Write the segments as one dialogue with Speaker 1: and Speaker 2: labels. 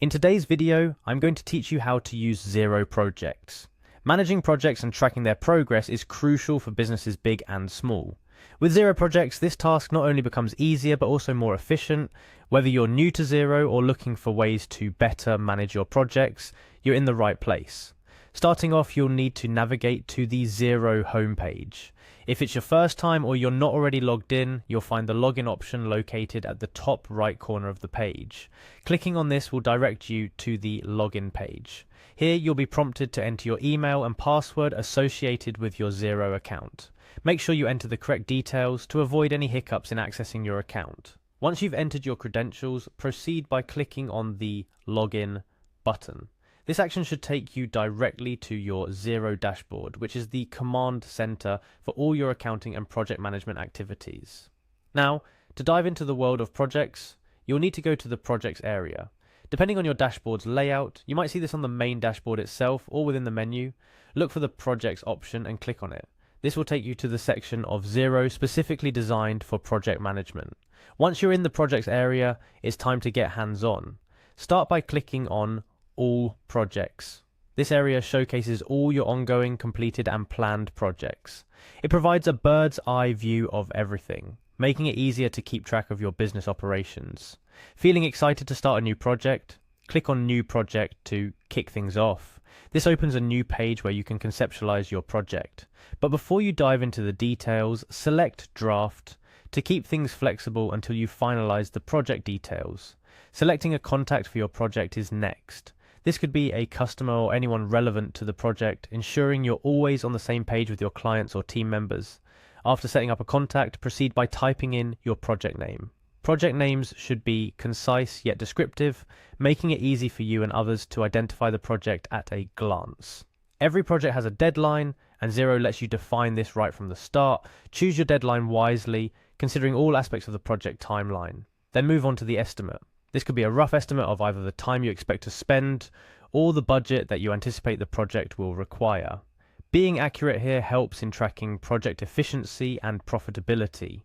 Speaker 1: In today's video, I'm going to teach you how to use Xero projects. Managing projects and tracking their progress is crucial for businesses big and small. With Xero projects, this task not only becomes easier but also more efficient. Whether you're new to Xero or looking for ways to better manage your projects, you're in the right place. Starting off, you'll need to navigate to the Xero homepage. If it's your first time or you're not already logged in, you'll find the login option located at the top right corner of the page. Clicking on this will direct you to the login page. Here you'll be prompted to enter your email and password associated with your Xero account. Make sure you enter the correct details to avoid any hiccups in accessing your account. Once you've entered your credentials, proceed by clicking on the Login button. This action should take you directly to your Xero dashboard, which is the command center for all your accounting and project management activities. Now, to dive into the world of projects, you'll need to go to the projects area. Depending on your dashboard's layout, you might see this on the main dashboard itself or within the menu. Look for the projects option and click on it. This will take you to the section of Xero specifically designed for project management. Once you're in the projects area, it's time to get hands-on. Start by clicking on All Projects. This area showcases all your ongoing, completed and planned projects. It provides a bird's eye view of everything, making it easier to keep track of your business operations. Feeling excited to start a new project? Click on New Project to kick things off. This opens a new page where you can conceptualize your project. But before you dive into the details, select Draft to keep things flexible until you finalize the project details. Selecting a contact for your project is next. This could be a customer or anyone relevant to the project, ensuring you're always on the same page with your clients or team members. After setting up a contact, proceed by typing in your project name. Project names should be concise yet descriptive, making it easy for you and others to identify the project at a glance. Every project has a deadline, and Xero lets you define this right from the start. Choose your deadline wisely, considering all aspects of the project timeline. Then move on to the estimate. This could be a rough estimate of either the time you expect to spend or the budget that you anticipate the project will require. Being accurate here helps in tracking project efficiency and profitability.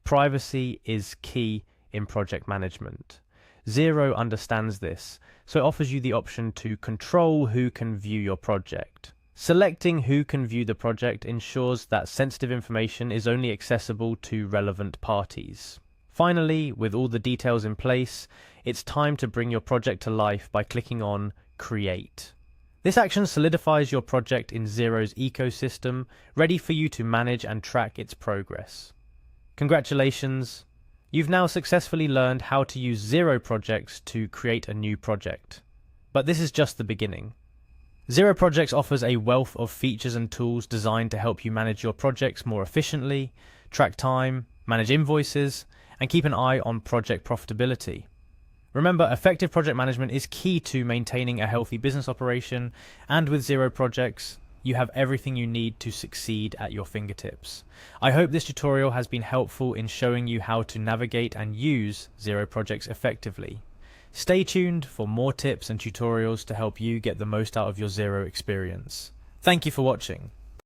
Speaker 1: Privacy is key in project management. Xero understands this, so it offers you the option to control who can view your project. Selecting who can view the project ensures that sensitive information is only accessible to relevant parties. Finally, with all the details in place, it's time to bring your project to life by clicking on Create. This action solidifies your project in Xero's ecosystem, ready for you to manage and track its progress. Congratulations! You've now successfully learned how to use Xero projects to create a new project. But this is just the beginning. Xero Projects offers a wealth of features and tools designed to help you manage your projects more efficiently, track time, manage invoices, and keep an eye on project profitability. Remember, effective project management is key to maintaining a healthy business operation, and with Xero projects, you have everything you need to succeed at your fingertips. I hope this tutorial has been helpful in showing you how to navigate and use Xero projects effectively. Stay tuned for more tips and tutorials to help you get the most out of your Xero experience. Thank you for watching.